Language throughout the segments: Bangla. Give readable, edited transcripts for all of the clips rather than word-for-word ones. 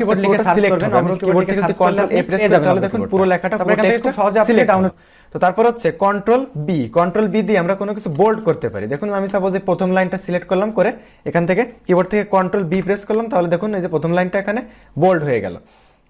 কিবোর্ড লিখে সার্চ করবেন, অব্র কিবোর্ড থেকে যদি কন্ট্রোল এ প্রেস করেন তাহলে দেখুন পুরো লেখাটা পুরো টেক্সটটা সহজে আপনি ডাউনলোড। তো তারপর হচ্ছে কন্ট্রোল বি দিয়ে আমরা কোনো কিছু বোল্ড করতে পারি। দেখুন আমি সাপোজ এই প্রথম লাইনটা সিলেক্ট করলাম, করে এখান থেকে কিবোর্ড থেকে কন্ট্রোল বি প্রেস করলাম, তাহলে দেখুন এই যে প্রথম লাইনটা এখানে বোল্ড হয়ে গেল,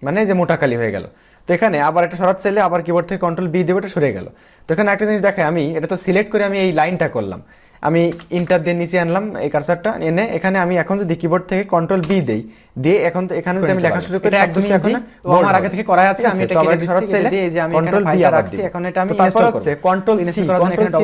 মানে এই যে মোটা কালি হয়ে গেল। তো এখানে আবার একটা সরাতে চাইলে আবার কিবোর্ড থেকে কন্ট্রোল বি দেবো, এটা সরে গেল। তো এখানে একটা জিনিস দেখে, আমি এটা তো সিলেক্ট করে আমি এই লাইনটা করলাম, আমি ইন্টার দিয়ে নিচে আনলাম এই কার্সারটা এনে, এখানে আমি এখন যদি কিবোর্ড থেকে কন্ট্রোল বি দেই, দিয়ে এখন এখানে যদি আমি লেখা শুরু করি একদমই এখন আমার আগে থেকে করা আছে, আমি এটাকে সরাতে চাইলে কন্ট্রোল বি রাখছি, এখন এটা আমি তারপর হচ্ছে কন্ট্রোল সি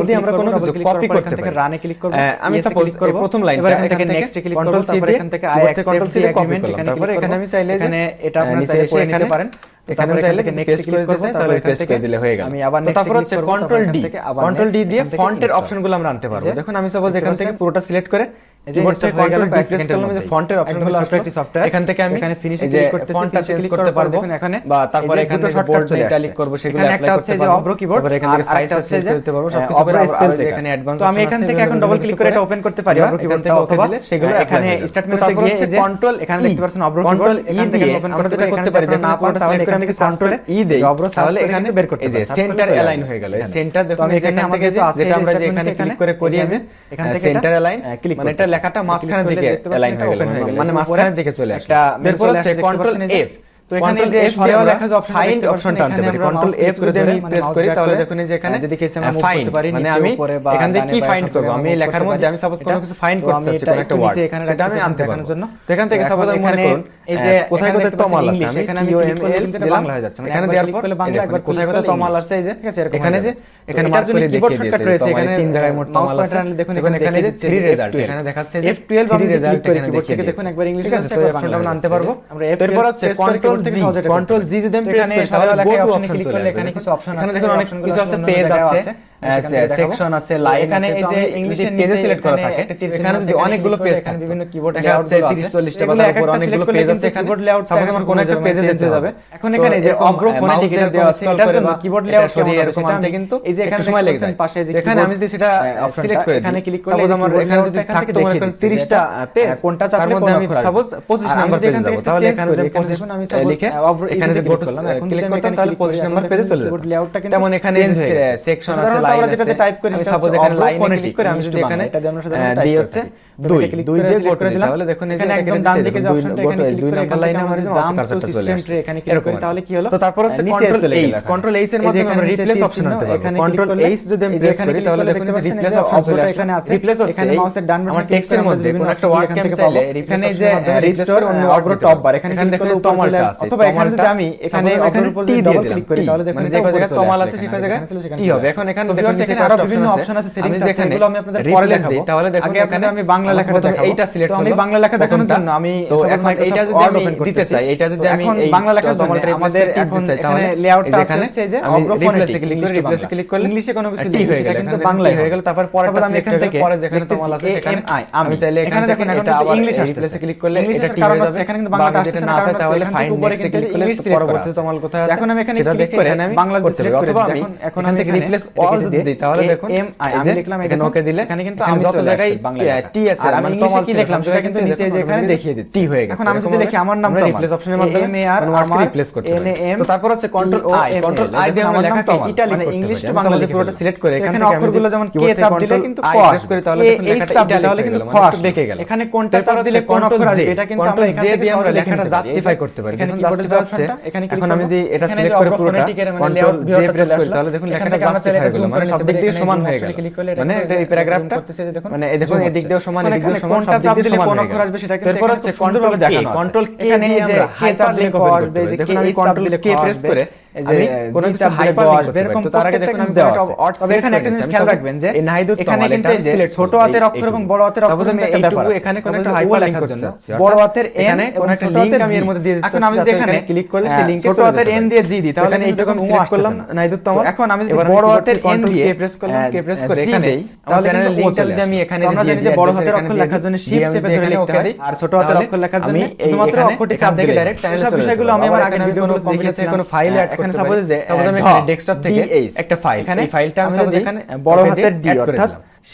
দিয়ে আমরা কোনো কিছু কপি করতে পারি। রানে ক্লিক করব, আমি সাপোজ প্রথম লাইনটা এখান থেকে নেক্সট ক্লিক করব, তারপর এখান থেকে আই অ্যাকসেপ্ট দিয়ে কপি করলাম, তারপর এখানে আমি চাইলে এখানে এটা আপনারা চাইলে করে নিতে পারেন, এখানে চাইলে নেক্সট ক্লিক করে তাহলে পেস্ট করে দিলে হয়ে গেল। আমি আবার নেক্সট তারপর হচ্ছে কন্ট্রোল ডি দিয়ে ফন্টের অপশনগুলো আমরা আনতে পারবো। দেখুন আমি সাপোজ এখান থেকে পুরোটা সিলেক্ট করে কিবোর্ড থেকে কন্ট্রোল ডি প্রেস করলাম, যে ফন্টের অপশনগুলো আসলে একটি সফটওয়্যার, এখান থেকে আমি এখানে ফিনিশে ক্লিক করতে ফন্টটা চেঞ্জ করতে পারবো দেখুন এখানে, বা তারপর এখানে দুটো শর্টকাট চলে আসছে, ক্লিক করব সেগুলো অ্যাপ্লাই করতে পারবো। যে অব্র কিবোর্ড, তারপর এখান থেকে সাইজটা চেঞ্জ করতে পারবো, সবকিছু করে স্পেল চেক এখানে অ্যাডভান্স। তো আমি এখান থেকে এখন ডাবল ক্লিক করে এটা ওপেন করতে পারি অব্র কিবোর্ড থেকে, অথবা সেগুলো এখানে স্টার্ট মেনুতে গিয়ে এই যে কন্ট্রোল এখানে দেখতে পাচ্ছেন অব্র কিবোর্ড, এখান থেকে ওপেন করতে করতে পারি। দেখুন না পারলে তাহলে এখান থেকে কন্ট্রোল ই দেই, তাহলে এখানে বের করতে পারি, সেন্টার অ্যালাইন হয়ে গেল। সেন্টার দেখুন এখানে আমাদের যেটা আমরা যে এখানে ক্লিক করে করি, যে এখান থেকে সেন্টার অ্যালাইন, মানে এটা লেখাটা মাঝখানের দিকে অ্যালাইন হয়ে গেল, মানে মাঝখানের দিকে চলে আসে। এরপর হচ্ছে কন্ট্রোল এফ, তো এখানে যে দেওয়া লেখা যে ফাইন্ড অপশনটা আনতে পারি, কন্ট্রোল এফ যদি আমি প্রেস করি তাহলে দেখুন যে এখানে যদি কেসে আমরা মুভ করতে পারি, মানে আমি এখান থেকে কি ফাইন্ড করব, আমি এই লেখার মধ্যে আমি সাপোজ কোনো কিছু ফাইন্ড করতে চাচ্ছি, কোন একটা ওয়ার্ড, সেটা আমি আনতে পারবো। তো এখান থেকে সাপোজ আমি মনে করুন এই যে কোথায় কোথায় তমাল আছে, আমি এখানে আমি ক্লিক করলে কিন্তু এটা বাংলা হয়ে যাচ্ছে, মানে এখানে দেওয়ার পর বাংলা, একবার কোথায় কোথায় তমাল আছে এই যে ঠিক আছে, এখানে যে এখানে মার্ক করে দেখিয়ে দিয়েছে, এখানে তিন জায়গায় মোট তমাল আছে। দেখুন এখানে যে 3 রেজাল্ট এখানে দেখাচ্ছে যে F12 আমি রেজাল্ট করে কিবোর্ড থেকে দেখুন একবার ইংলিশ আছে, তো অপশনটা আমরা আনতে পারবো। আমরা এরপর হচ্ছে কন্ট্রোল জি যদি আমি প্রেস করি তাহলে লেখা অপশনে ক্লিক করলে এখানে কিছু অপশন আছে, এখানে দেখুন অনেক কিছু আছে, পেজ আছে, সেকশন আছে, লাইন, এখানে এই যে ইংলিশে পেজে সিলেক্ট করা থাকে, এখানে যদি অনেকগুলো পেজ থাকে, বিভিন্ন কিবোর্ড লেআউট আছে 30-40 টা বা তার উপর অনেকগুলো পেজ আছে, এখানে কিবোর্ড লেআউট সাপোজ আমার কোন একটা পেজে যেতে যাবে, এখন এখানে এই যে অগ্র ফনেটিক এটা দেওয়া আছে, এটার জন্য কিবোর্ড লেআউট সরিয়ে এরকম আনতে কিন্তু এই যে এখানে সময় লেগে যায় পাশে, যে এখানে আমি যদি সেটা সিলেক্ট করে এখানে ক্লিক করলে সাপোজ আমার এখানে যদি থাকতো মনে করেন 30 টা পেজ, কোনটা চাপলে কোন আমি সাপোজ 25 নাম্বার পেজে যাব, তাহলে এখানে যে পজিশন আমি সাপোজ লিখে এখানে যে গো টু ক্লিক করতাম তাহলে 25 নাম্বার পেজে চলে যেত। কিবোর্ড লেআউটটা কিন্তু তেমন এখানে সেকশন আছে, লাইন আছে, যেটা টাইপ করি আমি সাপোজ এখানে লাইনে ক্লিক করে আমি যদি এখানে এটা দিয়ে আমরা সাধারণত দিয়ে হচ্ছে 2 দিয়ে গো করে দিলাম, তাহলে দেখুন এখানে একদম ডান দিকে যে অপশনটা এখানে ক্লিক করে 2 নাম্বার লাইনে আমার যে কার্সারটা চলে আসে, এখানে ক্লিক করি তাহলে কি হলো। তো তারপর হচ্ছে কন্ট্রোল এইচ এর মাধ্যমে আমরা রিপ্লেস অপশন আনতে পারবো। কন্ট্রোল এইচ যদি আমি প্রেস করি তাহলে দেখুন যে রিপ্লেস অপশন চলে আসে, এখানে আছে রিপ্লেস হচ্ছে এখানে মাউসের ডান বাটন আমার টেক্সটের মধ্যে কোন একটা ওয়ার্ড কে আমি চাইলে এখানে যে রিস্টোর অন্য অগ্র টপ বার এখানে দেখুন তমালটা আছে, অথবা এখানে যদি আমি এখানে অগ্রের উপর যদি ডাবল ক্লিক করি তাহলে দেখুন যে জায়গায় তমাল আছে সেই জায়গায় কি হবে। এখন এখানে দেখুন এখানে আরো বিভিন্ন অপশন আছে, সেটিংস আছে, এগুলো আমি আপনাদের পরে দেখাবো। তাহলে দেখুন এখানে আমি বাংলা লেখাটা দেখাবো, এইটা সিলেক্ট করব, আমি বাংলা লেখা দেখানোর জন্য আমি তো এখন এইটা যদি আমি দিতে চাই, এটা যদি আমি এই বাংলা লেখার জন্য আমাদের এখন এখানে লেআউটটা আছে যে অগ্র ফনেটিক রিপ্লেসে ক্লিক করলে ইংলিশে কোনো কিছু লিখি সেটা কিন্তু বাংলায় হয়ে গেল। তারপর পরেরটা আমি এখান থেকে পরে যেখানে তমাল আছে সেখানে আমি চাইলে এখানে দেখুন এখন ইংলিশ রিপ্লেসে ক্লিক করলে এটা ঠিক হয়ে যাবে, এখানে কিন্তু বাংলাটা আসছে না, তাহলে ফাইন্ড নেক্সট ক্লিক করলে পরবর্তী তমাল কোথায় আছে এখন আমি এখানে ক্লিক করে আমি বাংলা সিলেক্ট করে, অথবা আমি এখন থেকে রিপ্লেস অল যদি দেই তাহলে দেখুন আমি লিখলাম এখানে ওকে দিলে এখানে কিন্তু আমি যত জায়গায় টি আছে আর আমি ইংলিশে কি লিখলাম সেটা কিন্তু নিচে যে এখানে দেখিয়ে দিচ্ছি, টি হয়ে গেছে। এখন আমি যদি লিখি আমার নামটা রিপ্লেস অপশনের মাধ্যমে এম এ আর ওয়ার্ডকে রিপ্লেস করতে পারি। তো তারপর হচ্ছে কন্ট্রোল আই দিয়ে আমরা লেখাটা ইটালিক করতে পারি, ইংলিশ টু বাংলা দিয়ে পুরোটা সিলেক্ট করে এখানে অক্ষরগুলো যেমন কে চাপ দিলে কিন্তু ক প্রেস করে তাহলে দেখুন লেখাটা ইটালিক তাহলে কিন্তু খ বেঁকে গেল। এখানে কোনটা চাপ দিলে কোন অক্ষর আসবে এটা কিন্তু আমরা এখান থেকে আমরা লেখাটা জাস্টিফাই করতে পারি। এখানে জাস্টিফাই হচ্ছে এখন আমি যদি এটা সিলেক্ট করে পুরোটা কন্ট্রোল জে প্রেস করি তাহলে দেখুন লেখাটা জাস্টিফাই হয়ে গেল, মানে সব দিক দিয়ে সমান হয়ে গেল, মানে এই প্যারাগ্রাফটা মানে এই দেখুন এই দিক দিয়েও সমান, এই দিক দিয়েও সমান, সব দিক দিয়ে সমান কোন অক্ষর আসবে সেটা কিন্তু এরপর হচ্ছে সুন্দরভাবে দেখানো আছে। কন্ট্রোল কে দিয়ে আমরা কে চাপ দিলে কপি করতে পারি, দেখুন আমি কন্ট্রোল কে প্রেস করে আমি কোন কিছু হাইপারলিংক করতে পারি। তো তার আগে দেখুন আমি একটা অট তবে এখানে একটা জিনিস খেয়াল রাখবেন যে এই নাহিদুত এখানে কিন্তু যে ছোট হাতের অক্ষর এবং বড় হাতের অক্ষর একটা ব্যাপার আছে, এখানে কোন একটা হাইপারলিংক করতে যাচ্ছে, বড় হাতের এন এবং একটা লিংক আমি এর মধ্যে দিয়ে দিচ্ছি। এখন আমি যদি এখানে ক্লিক করলে সেই লিংকে ছোট হাতের এন দিয়ে জি দিই তাহলে এইটা কোন ও করলাম নাহিদুত তমর। এখন আমি যদি বড় হাতের এন দিয়ে কে প্রেস করলাম, কে প্রেস করে এখানে তাহলে চ্যানেলের লিংকটা যদি আমি এখানে দিয়ে দিই, বড় হাতের অক্ষর লেখার জন্য শিফট চেপে ধরে লিখতে হয়, আর ছোট হাতের অক্ষর লেখার জন্য শুধুমাত্র অক্ষরটি চাপ দিয়ে ডাইরেক্ট চ্যানেলে চলে যায়। বিষয়গুলো আমি আমার আগের ভিডিওতে দেখিয়েছি, কোনো ফাইলে অ্যাড এখানে সাপোজ আমি এখানে ডেস্কটপ থেকে একটা ফাইল, এই ফাইলটা আমি সাপোজ এখানে বড় হাতের ডি অর্থাৎ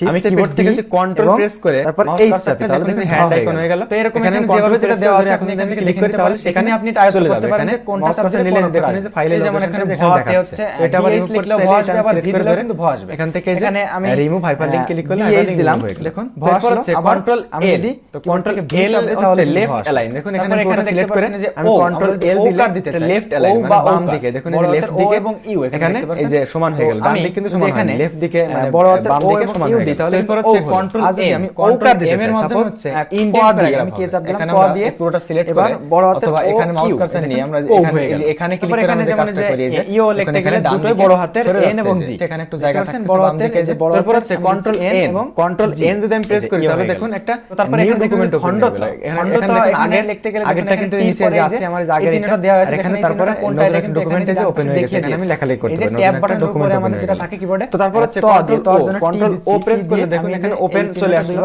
আমি কিবোর্ড থেকে যদি কন্ট্রোল প্রেস করে তারপর এইচ চাপি তাহলে দেখুন হ্যান্ড আইকন হয়ে গেল। তো এরকম এখানে যেভাবে যেটা দেওয়া আছে আপনি এখান থেকে ক্লিক করে তাহলে সেখানে আপনি টাইপ করতে পারেন যে কোনটা সাবজেক্টে নিলে দেখুন যে ফাইলে যেমন এখানে ভতে হচ্ছে এটা আবার রিমুভ লিখলে ভ আসবে, আবার ভি দিলে কিন্তু ভ আসবে। এখান থেকে এখানে আমি রিমুভ হাইপারলিংক ক্লিক করলে হাইপারলিংক দিলাম, দেখুন ভ হচ্ছে কন্ট্রোল এল, তো কন্ট্রোল এল হচ্ছে লেফট অ্যালাইন। দেখুন এখানে পুরো সিলেক্ট করে আমি কন্ট্রোল এল দিলে লেফট অ্যালাইন মানে বাম দিকে, দেখুন এই যে লেফট দিকে এবং ইউ এখানে এই যে সমান হয়ে গেল, ডান দিকে কিন্তু সমান হয় না, লেফট দিকে মানে বড় হাতের বাম দিকে সমান হয়ে গেল। তাহলে এরপর হচ্ছে কন্ট্রোল এম, আমি কন্ট্রোল এম এর মাধ্যমে হচ্ছে ইনডেন্ট প্যারাগ্রাফ, আমি কি চাপ দিলাম ক দিয়ে পুরোটা সিলেক্ট করে বড় হাতের অথবা এখানে মাউস কার্সর নিয়ে আমরা এখানে ক্লিক করে আমরা কাজটা করি। এই যে ইও লিখতে গেলে দুটোই বড় হাতের এন এবং জি, এখানে একটু জায়গা থাকছে বাম দিকে, যে তারপর হচ্ছে কন্ট্রোল এন এবং কন্ট্রোল এন যদি আমি প্রেস করি তাহলে দেখুন একটা নিউ ডকুমেন্ট ওপেন হয়ে গেল। এখানে আগে লিখতে গেলে আগেরটা কিন্তু নিচে যে আছে আমার আগে চিহ্নটা দেওয়া আছে, এখানে তারপরে কোনটা এটা কিন্তু ডকুমেন্টে যে ওপেন হয়ে গেছে, এখানে আমি লেখালেখি করতে পারবো। ট্যাব বাটনের উপরে আমাদের যেটা থাকে কিবোর্ডে, তো তারপর হচ্ছে কন্ট্রোল ও প্রেস করলে দেখুন এখানে ওপেন চলে আসলো।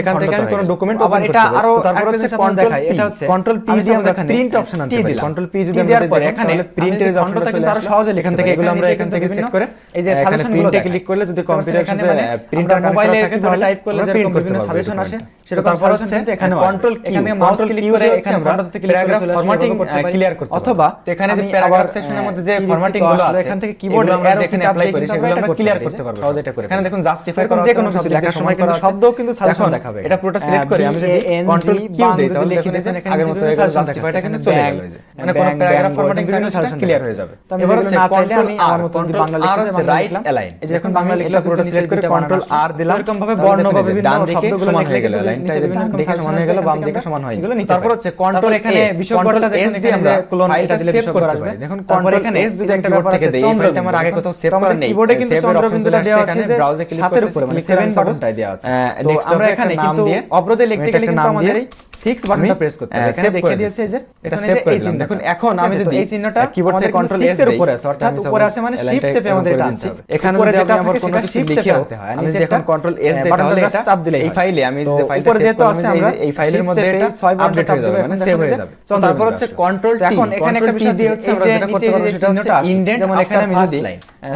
এখান থেকে আমি কোনো ডকুমেন্ট আবার এটা আরো তারপর হচ্ছে কন্ট্রোল দেখাই, এটা হচ্ছে কন্ট্রোল পি দিয়ে আমরা প্রিন্ট অপশন আনতে পারি। কন্ট্রোল পি যদি আমরা দেই এখানে প্রিন্টের যে অপশনটা চলে আসলো, সহজে এখান থেকে এগুলো আমরা এখান থেকে সেট করে এই যে সাজেশন প্রিন্টে ক্লিক করলে যদি কম্পিউটার সাথে প্রিন্টার মোবাইলে থাকে তাহলে টাইপ করলে যেরকম বিভিন্ন সাজেশন আসে সেরকম সাজেশন কিন্তু এখানে কন্ট্রোল কি এখানে মাউস ক্লিক করে এখানে আমরা প্যারাগ্রাফ ফরম্যাটিং ক্লিয়ার করতে পারবো। অথবা এখানে যে প্যারাগ্রাফ সেকশনের মধ্যে যে ফরম্যাটিং গুলো আছে এখান থেকে কিবোর্ড আমরা এখানে অ্যাপ্লাই করি, সেগুলো আমরা ক্লিয়ার করতে পারবো সহজে এটা করে। এখানে দেখুন জাস্টিফাই করা আছে, যে কোনো কিছু লেখার সময় কিন্তু শব্দও কিন্তু সাজেশন দেখাবে। এটা পুরোটা সিলেক্ট করে আমি যদি কন্ট্রোল কিউ দেই তাহলে দেখুন এখানে আগের মতো জাস্টিফাইটা এখানে চলে গেল, মানে কোন প্যারাগ্রাফ ফরম্যাটিং বিভিন্ন সাজেশন ক্লিয়ার হয়ে যাবে। এবার হচ্ছে না চাইলে আমি আমার মতো যদি বাংলা লিখতে রাইট অ্যালাইন, এই যে এখন বাংলা লিখলে পুরোটা সিলেক্ট করে কন্ট্রোল আর দিলাম, এরকম ভাবে বর্ণ বা বিভিন্ন শব্দগুলো সমান হয়ে গেল, লাইনটা বিভিন্ন দিকে সমান হয়ে গেল, বাম দিকে সমান হয়। তারপর হচ্ছে কন্ট্রোল এখানে বিষয়বর্ণটা দেখুন এখানে আমরা কোলন এটা দিলে সেভ করতে পারি। দেখুন কন্ট্রোল এখানে এস যদি একটা ব্যাপার থেকে দেই, এই ফাইলটা আমার আগে কোথাও সেভ করা নেই, কিবোর্ডে কিন্তু চন্দ্রবিন্দুটা দেওয়া আছে, ব্রাউজারে ক্লিক করতে উপরে মানে 7 বাটনটাই দেওয়া আছে। তো আমরা এখানে কিন্তু অবরোধে লিখতে গেলে কিন্তু আমাদের 6 বাটনটা প্রেস করতে হবে। এখানে দেখিয়ে দিয়েছে যে এটা সেভ করে দিলাম। দেখুন এখন আমি যদি এই চিহ্নটা কিবোর্ড থেকে কন্ট্রোল এস এর উপরে আছে, অর্থাৎ উপরে আছে মানে শিফট চেপে আমাদের এটা আছে। এখানে যদি আমি আবার কোনো কিছু লিখে আনতে হয়, আমি যখন কন্ট্রোল এস দেই তাহলে এটা চাপ দিলে এই ফাইলে আমি যে ফাইলটা উপরে যেহেতু আছে আমরা এই ফাইলের মধ্যে এটা আপডেট হয়ে যাবে, মানে সেভ হয়ে যাবে। তারপর হচ্ছে কন্ট্রোল টি, এখন এখানে একটা বিষয় দিয়ে হচ্ছে আমরা যেটা করতে পারবো সেটা হচ্ছে ইনডেন্ট, যেমন এখানে আমি যদি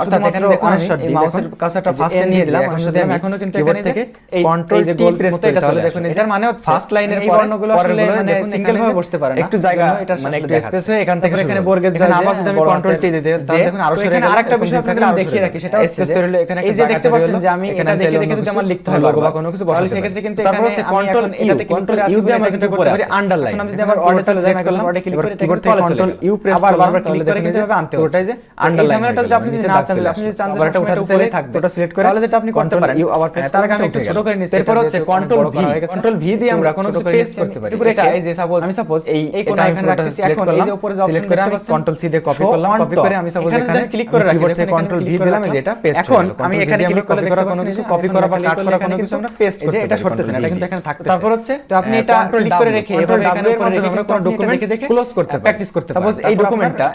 অর্থাৎ এখানে দেখুন এই মাউসের কার্সরটা ফার্স্টে নিয়ে দিলাম, এখন যদি আমি এখনো কিন্তু এখানে থেকে এই কন্ট্রোল টি প্রেস করি তাহলে দেখুন এটার মানে হচ্ছে ফার্স্ট লাইনের বর্ণগুলো আসলে মানে সিঙ্গেল ভাবে বসতে পারে না, একটু জায়গা মানে একটু স্পেস হয়ে এখান থেকে এখানে বর্গের জায়গা আবার যদি আমি কন্ট্রোল টি দিই তাহলে দেখুন আরো এখানে আরেকটা বিষয় আপনাদের আমি দেখিয়ে রাখি, সেটা হচ্ছে স্পেস হলো এখানে এই যে দেখতে পাচ্ছেন যে আমি এটা দেখে দেখে যদি আমার লিখতে হয় লোগো বা কোনো কিছু বসালে সেক্ষেত্রে কিন্তু এখানে কন্ট্রোল এটাতে কন্ট্রোল ইউ দিয়ে আমরা যেটা করতে পারি আন্ডারলাইন। এখন আমি যদি আবার ওয়ার্ডে চলে যাই, আমি ওয়ার্ডে ক্লিক করে কিবোর্ড থেকে কন্ট্রোল ইউ প্রেস করলাম, বারবার ক্লিক করে কিন্তু এভাবে আনতে হচ্ছে, যে আন্ডারলাইন ঝামেলাটা যদি আপনি না চান, আপনি যদি চান যে এটা উপরে থাকবে ওটা সিলেক্ট করে তাহলে যেটা আপনি করতে পারেন ইউ আবার প্রেস তার আগে আমি একটু ছোট করে নিচ্ছি। এরপর হচ্ছে কন্ট্রোল ভি দিয়ে আমরা কোনো কিছু পেস্ট করতে পারি। এটা এই যে সাপোজ এই কোণা এখানে রাখতেছি, এখন এই যে উপরে যে অপশন করে আমি কন্ট্রোল সি দিয়ে কপি করলাম, কপি করে আমি সাপোজ এখানে ক্লিক করে রাখি, কিবোর্ড থেকে কন্ট্রোল ভি দিলাম, এই যে এটা পেস্ট। এখন আমি এখানে ক্লিক করে দেখতে পাচ্ছি কোনো কিছু কপি করা বা কাট করা কোনো কিছু আমরা পেস্ট করতে পারি, এটা সরতেছে না, এটা কিন্তু এখানে থাকতেছে। তারপর হচ্ছে তো আপনি এটা ক্লিক করে রেখে এভাবে এখানে উপরে রেখে আমরা কোনো ডকুমেন্ট দেখে ক্লোজ করতে পারি, প্র্যাকটিস করতে পারি। সাপোজ এই ডকুমেন্টটা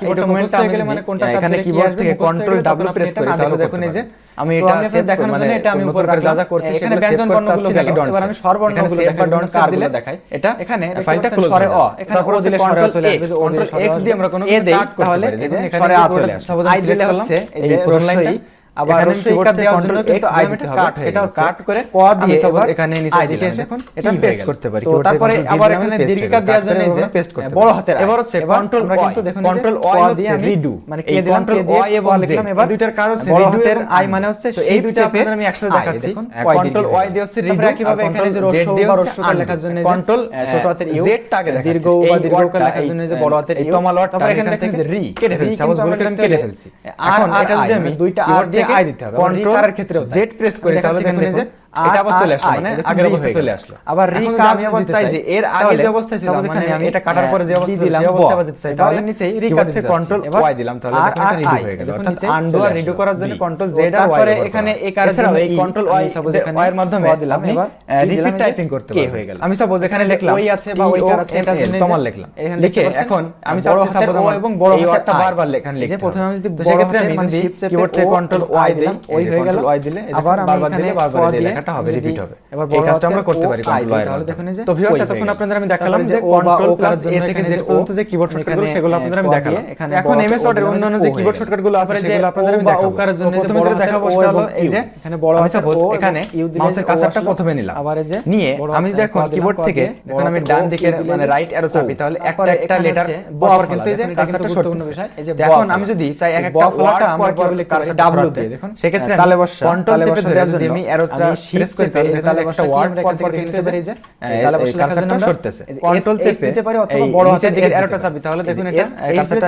আমি মানে কোনটা চাপ এখানে কিবোর্ড থেকে কন্ট্রোল ডাবল প্রেস করি তাহলে দেখুন এই যে আমি এটা সেভ দেখানোর জন্য এটা আমি উপরে যা যা করছি এখানে ব্যঞ্জন বর্ণগুলো গেল, এবার আমি স্বরবর্ণগুলো দেখাই, ডন্ট কার দিলে দেখাই, এটা এখানে ফাইলটা ক্লোজ সরে অ, এখানে ও দিলে সরে চলে আসবে, কন্ট্রোল এক্স দিয়ে আমরা কোনো কিছু কাট করতে পারি, দেখুন এখানে সরে আ চলে আসবে। সাপোজ আই দিলে হচ্ছে এই যে পুরো লাইনটা, আবার কিবোর্ড থেকে কন্ট্রোল কিন্তু আই দিতে হবে, এটা কাট করে ক দিয়ে আবার এখানে নিচে দিকে দেখুন এটা পেস্ট করতে পারি। তো তারপরে আবার এখানে দীর্ঘিকা দেওয়ার জন্য এই যে পেস্ট করতে বড় হাতের, এবার হচ্ছে কন্ট্রোল আমরা কিন্তু দেখুন কন্ট্রোল ওয়াই হচ্ছে রিডু, মানে কি দিলাম কে ওয়াই এবং লিখলাম, এবার দুইটার কাজ হচ্ছে বড় হাতের আই মানে হচ্ছে এই দুইটা আপনাদের আমি একসাথে দেখাচ্ছি। কন্ট্রোল ওয়াই দিয়ে হচ্ছে রিডু, কিভাবে এখানে যে রস্য বা রস্যকার লেখার জন্য কন্ট্রোল ছোট হাতের ইউ, জেড টাকে দেখাচ্ছি দীর্ঘ বা দীর্ঘকার লেখার জন্য যে বড় হাতের ইউ, তারপর এখানে দেখেন যে রি কেটে ফেলছি, সাপোজ বলে আমি কেটে ফেলছি। এখন এটা যদি আমি দুইটা আর দিয়ে আই দিতে হবে, কন্ট্রোল ক্ষেত্রে জেড প্রেস করে তাহলে দেখুন যে এটা আবার চলে আসলো, মানে আগের অবস্থায় চলে আসলো। আবার রি কা আমি আবার চাই যে এর আগে যে অবস্থায় ছিল, মানে আমি এটা কাটার পরে যে অবস্থা দিলাম সেই অবস্থায় আবার যেতে চাই, তাহলে নিচে রি কা দিতে কন্ট্রোল ওয়াই দিলাম, তাহলে এটা রিডু হয়ে গেল। অর্থাৎ আনডু আর রিডু করার জন্য কন্ট্রোল জেড আর ওয়াই, তারপরে এখানে এই কার জন্য এই কন্ট্রোল ওয়াই সাপোজ এখানে ওয়াই এর মাধ্যমে দিলাম, এবার রিপিট টাইপিং করতে পারবো হয়ে গেল। আমি সাপোজ এখানে লিখলাম ওই আছে বা ওই কার আছে এটার জন্য তোমার লিখলাম, এখানে লিখে এখন আমি চাচ্ছি সাপোজ ও এবং বড় হাতটা বারবার লেখান লিখতে, যে প্রথমে আমি যদি বড় হাতের আমি যদি কিবোর্ড থেকে কন্ট্রোল ওয়াই দিই ওই হয়ে গেল, ওয়াই দিলে আবার আমি এখানে বারবার এই লেখাটা লেখাটা হবে রিপিট হবে। এবার এই কাজটা আমরা করতে পারি কন্ট্রোল আই তাহলে দেখুন এই যে। তো ভিউয়ার্স এতক্ষণ আপনাদের আমি দেখালাম যে কন্ট্রোল প্লাস এ থেকে জেড পর্যন্ত যে কিবোর্ড শর্টকাটগুলো সেগুলো আপনাদের আমি দেখালাম। এখন এমএস ওয়ার্ডের অন্যান্য যে কিবোর্ড শর্টকাটগুলো আছে সেগুলো আপনাদের আমি দেখাবো। প্রথমে যেটা দেখাবো সেটা হলো এই যে এখানে বড় আছে সাপোজ এখানে মাউসের কার্সারটা প্রথমে নিলাম, আবার এই যে নিয়ে আমি দেখুন কিবোর্ড থেকে এখন আমি ডান দিকের মানে রাইট অ্যারো চাপি তাহলে একটা লেটার বরাবর কিন্তু এই যে কার্সারটা সরতেছে। এখন আমি যদি চাই একটা ওয়ার্ডটা আমরা বলে কার্সার ডাব্লিউ দিয়ে দেখুন সেক্ষেত্রে কন্ট্রোল চেপে ধরে যদি আমি অ্যারোটা প্রেস করি তাহলে একটা ওয়ার্ড পর কিন্তু এই যে কার্সারটা সরতেছে। কন্ট্রোল চেপে দিতে পারি অথবা বড় হাতের দিকে অ্যারোটা চাপি তাহলে দেখুন এটা কার্সারটা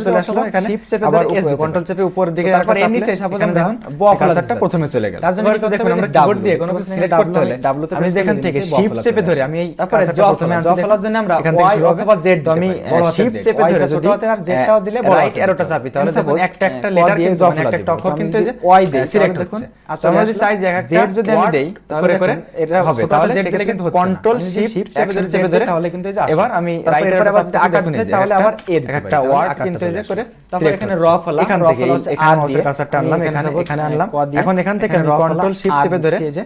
চলে আসলো এখানে। শিফট চেপে ধরে এস কন্ট্রোল চেপে উপরের দিকে তারপর এর নিচে সাপোজ আমি দেখুন কার্সারটা প্রথমে চলে গেল। তার জন্য কি দেখুন আমরা কিবোর্ড দিয়ে কোনো কিছু সিলেক্ট করতে হলে আমি এখান থেকে শিফট চেপে ধরে আমি এই কার্সারটা প্রথমে আনছি ফলার জন্য আমরা ওয়াই অথবা জেড আমি শিফট চেপে ধরে ছোট হাতের আর জেডটাও দিলে রাইট অ্যারোটা চাপি তাহলে দেখুন একটা লেটার কিন্তু একটা অক্ষর কিন্তু এই যে ওয়াই দিয়ে সিলেক্ট দেখুন। আচ্ছা আমরা যদি চাই যে একটা জেড যদি আমি দেই করে করে এটা হবে তাহলে জেড দিলে কিন্তু হচ্ছে কন্ট্রোল শিফট চেপে ধরে তাহলে কিন্তু এই যে এবার আমি রাইট অ্যারোটা চাপতে আকার দিতে তাহলে আবার এ একটা ওয়ার্ড কিন্তু এই যে করে তারপর এখানে র ফলা এখান থেকে এখানে মাউসের কার্সারটা আনলাম এখানে আনলাম। এখন এখান থেকে আমি কন্ট্রোল শিফট চেপে ধরে এই যে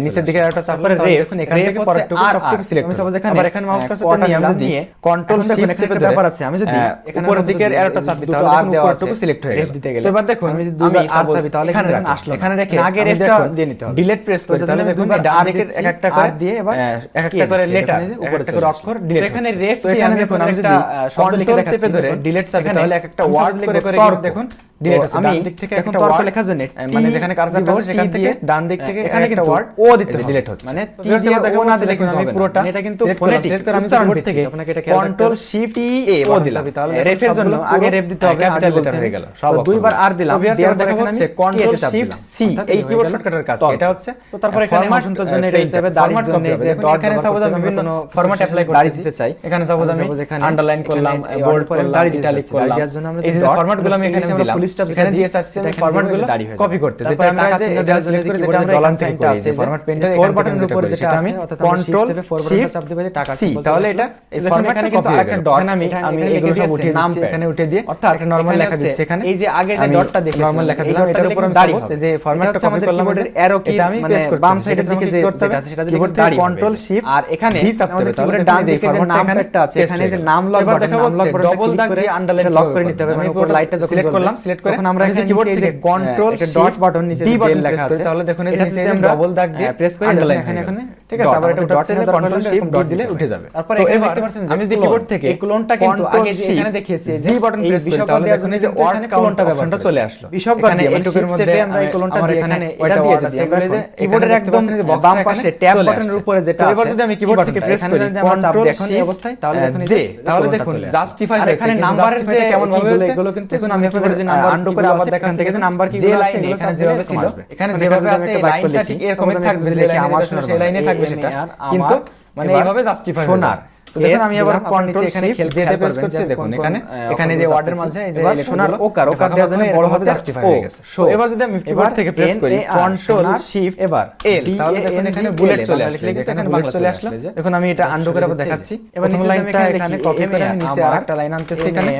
নিচের দিকে একটা চাপ করে দেখুন এখান থেকে পরেরটুকু সবটুকু সিলেক্ট আমি সাপোজ এখানে আবার এখানে মাউস কার্সারটা নিয়ে আমি যদি কন্ট্রোল শিফট চেপে ধরে ব্যাপার আছে আমি যদি উপরের দিকের অ্যারোটা চাপি তাহলে দেখুন উপরটুকু সিলেক্ট হয়ে গেল। তো এবার দেখুন আমি যদি দুইবার আর চাপি তাহলে এখানে আসলো এখানে রেখে আগের রেফটা দিয়ে নিতে হবে ডিলিট প্রেস করে তাহলে দেখুন ডান দিকের একটা করে দিয়ে এবার একটা করে লেটার উপরে করে অক্ষর ডিলিট এখানে রেফ দিয়ে আমি দেখুন আমি যদি শব্দ লিখে চেপে ধরে ডিলিট চাপি তাহলে একটা ওয়ার্ড করে করে দেখুন ডিলিট আছে ডান দিক থেকে একটা ওয়ার্ড লেখার জন্য মানে যেখানে কার্সারটা আছে সেখান থেকে ডান দিক থেকে এখানে একটা ওয়ার্ড ও দিতে ডিলিট হচ্ছে মানে টি দিয়ে ও না দিলে কিন্তু আমি পুরোটা এটা কিন্তু ফোনেটিক সিলেক্ট করে আমি কিবোর্ড থেকে আপনাকে এটা কন্ট্রোল শিফট এ ও দিলাম তাহলে রেফের জন্য আগে রেফ দিতে হবে ক্যাপিটাল লেটার হয়ে গেল সব দুইবার আর দিলাম দেওয়ার দেখা হচ্ছে কন্ট্রোল শিফট সি এই কিবোর্ড শর্টকাটের কাজ এটা হচ্ছে। তো তারপর এখানে ফরম্যাটের জন্য এটা দিতে হবে দাড়ির জন্য যে এখানে সাপোজ আমি বিভিন্ন ফরম্যাট অ্যাপ্লাই করতে দিতে চাই এখানে সাপোজ আমি আন্ডারলাইন করলাম বোল্ড করলাম দাড়ি ইটালিক করলাম এর জন্য আমরা এই যে ফরম্যাটগুলো আমি এখানে দিলাম ফুল স্টপ এখানে দিয়ে আসছে ফরম্যাটগুলো কপি করতে যেটা আমি টাকা চিহ্ন দেওয়া সিলেক্ট করে যেটা আমরা এখানে সাইনটা আছে ফরম্যাট পেন্টার ফোর বাটনের উপরে যেটা আমি কন্ট্রোল শিফট চাপ দিবে যে টাকা সি তাহলে এটা এই ফরম্যাটে কিন্তু আরেকটা ডট আমি এগুলো সব উঠিয়ে নাম এখানে উঠিয়ে দিয়ে অর্থাৎ একটা নরমাল লেখা দিচ্ছি এখানে এই যে আগে যে ডটটা দেখেছি নরমাল লেখা দিলাম এটার উপর আমি দাঁড়ি যে ফরম্যাটটা কপি করলাম কিবোর্ডের অ্যারো কি এটা আমি প্রেস করছি বাম সাইডের দিকে যে যেটা আছে সেটা দিকে দাঁড়ি কন্ট্রোল শিফট আর এখানে ভি চাপ দিতে তাহলে ডান দিকে যে নামটা আছে এখানে যে নাম লক বাটন নাম লক করে ডবল দাগ দিয়ে আন্ডারলাইন লক করে নিতে হবে মানে উপর লাইটটা যখন সিলেক্ট করলাম সিলেক্ট করে এখন আমরা এখানে কিবোর্ড থেকে কন্ট্রোল ডট বাটন নিচে ডি বাটন লেখা আছে তাহলে দেখুন এই নিচে আমরা ডবল দাগ দিয়ে প্রেস করে এখানে ঠিক আছে আবার এটা উঠাচ্ছে কন্ট্রোল শিফট ডট দিলে উঠে যাবে। তারপর এখানে দেখতে পাচ্ছেন আমি যদি কিবোর্ড থেকে এই ক্লোনটা কিন্তু আগে যে এখানে দেখিয়েছি জি বাটন প্রেস করি তাহলে দেখুন এই যে ওয়ার্ড কাউন্টটা ব্যবহারটা চলে আসলো বিশপ এখানে এটুকুর মধ্যে আমরা এই ক্লোনটা দিয়ে এখানে এটা দিয়ে যদি আমরা যে কিবোর্ডের একদম বাম পাশে ট্যাব বাটনের উপরে যেটা আছে এবার যদি আমি কিবোর্ড থেকে প্রেস করি কন্ট্রোল দেখুন এই অবস্থায় তাহলে দেখুন যে তাহলে দেখুন জাস্টিফাই এখানে নাম্বারের যেটা কেমন ভাবে হয়েছে এগুলো কিন্তু এখন আমি কিবোর্ডে যে নাম্বার আন্ডু করে আবার দেখান থেকে যে নাম্বার কি যে লাইন এখানে যেভাবে ছিল এখানে যেভাবে আছে এই লাইনটা ঠিক এরকমই থাকবে যে আমার সেই লাইনে থাকবে সেটা কিন্তু মানে এইভাবে জাস্টিফাই শোনার। তো দেখুন আমি আবার কন্ট্রোল এখানে যেতে প্রেস করছি দেখুন এখানে যে ওয়ার্ডের মাঝে এই যে শোনার ওকার দেওয়ার জন্য বড় ভাবে জাস্টিফাই হয়ে গেছে। সো এবার যদি আমি কিবোর্ড থেকে প্রেস করি কন্ট্রোল শিফট এবার এল তাহলে দেখুন এখানে বুলেট চলে আসলো এখানে বাংলা চলে আসলো। এখন আমি এটা আন্ডু করে আবার দেখাচ্ছি এবার নিচে লাইনটা এখানে কপি করে আমি নিচে আরেকটা লাইন আনতেছি এখানে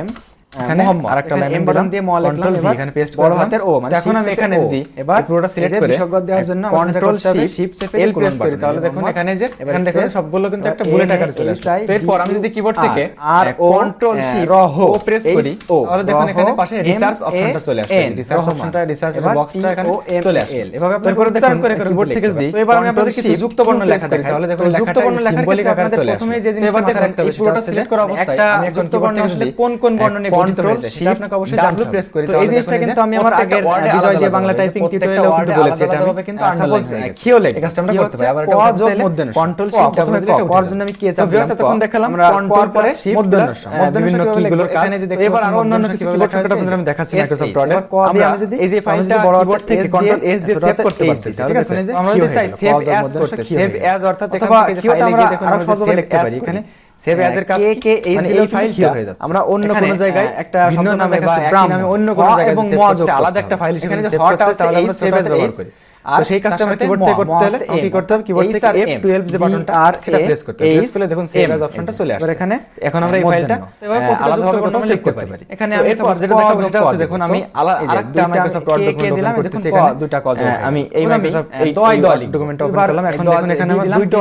এখানে আরেকটা লাইন এম বাটন দিয়ে মল লিখলাম এবার এখানে পেস্ট বড় হাতের ও মানে এখন আমি এখানে যদি এবার পুরোটা সিলেক্ট করে বিশদ দেওয়ার জন্য কন্ট্রোল শিফট চেপে এল প্রেস করি তাহলে দেখুন এখানে যে এখানে দেখুন সবগুলো কিন্তু একটা বুলেট আকারে চলে আসে। তো এরপর আমি যদি কিবোর্ড থেকে আর কন্ট্রোল শিফট ও প্রেস করি তাহলে দেখুন এখানে পাশে রিসার্চ অপশনটা চলে আসে রিসার্চ অপশনটা রিসার্চ বক্সটা এখানে চলে আসে এভাবে আপনি উচ্চারণ করে কিবোর্ড থেকে যদি তো এবার আমি আপনাদের কিছু যুক্ত বর্ণ লেখা দেখাই তাহলে দেখুন যুক্ত বর্ণ লেখার সিম্বলিক আকারে চলে আসে। প্রথমে যে জিনিসটা মাথায় রাখতে হবে পুরোটা সিলেক্ট করা অবস্থায় আমি এখন যুক্ত বর্ণ আসলে কোন বর্ণ নিয়ে গঠিত হয়েছে সেটা আপনাকে অবশ্যই জানতে হবে। প্রেস করি তো এই জিনিসটা কিন্তু আমি আমার আগের বিজয় দিয়ে বাংলা টাইপিং টিউটোরিয়ালেও কিন্তু বলেছি এটা আমি কিন্তু সাপোজ কিও লেখ এই কাজটা আমরা করতে পারি আবার এটা যোগ মধ্যন্য কন্ট্রোল শিফট প্রথমে করার জন্য আমি কি চাপলাম তো তখন দেখালাম কন্ট্রোল পরে শিফট বিভিন্ন কিগুলোর কাজ এবার আর অন্যান্য কিছু কিবোর্ড শর্টকাট আপনাদের আমি দেখাচ্ছি মাইক্রোসফট ওয়ার্ডে আমি যদি এই যে ফাইলটা কিবোর্ড থেকে কন্ট্রোল এস দিয়ে সেভ করতে পারতেছি ঠিক আছে আমরা যদি চাই সেভ অ্যাজ করতে সেভ অ্যাজ অর্থাৎ এখান থেকে যে ফাইলে গিয়ে দেখুন আমরা সহজভাবে লিখতে পারি এখানে সেভ অ্যাজ এর কাজ কি মানে এই ফাইলটা আমরা অন্য কোন জায়গায় একটা ভিন্ন নামে বা একই নামে অন্য কোন জায়গায় এবং সেভ করতে আলাদা একটা ফাইল হিসেবে সেভ করতে তাহলে আমরা সেভ অ্যাজ ব্যবহার করি। তো সেই কাজটা আমরা কিবোর্ড থেকে করতে হলে কি করতে হবে, কিবোর্ড থেকে F12 যে বাটনটা সেটা প্রেস করতে হবে। প্রেস করলে দেখুন সেভ অ্যাজ অপশনটা চলে আসছে। এখানে এখন আমরা এই ফাইলটা আলাদাভাবে কোথাও সেভ করতে পারি। এখানে আমি এরপর যেটা দেখাবো সেটা হচ্ছে দেখুন আমি আরেকটা মাইক্রোসফট ওয়ার্ড ডকুমেন্ট ওপেন করতেছি। এখানে দুইটা কাজ আমি এই মাইক্রোসফট এই ডকুমেন্ট ওপেন করলাম। এখন দেখুন এখানে আমার দুইটা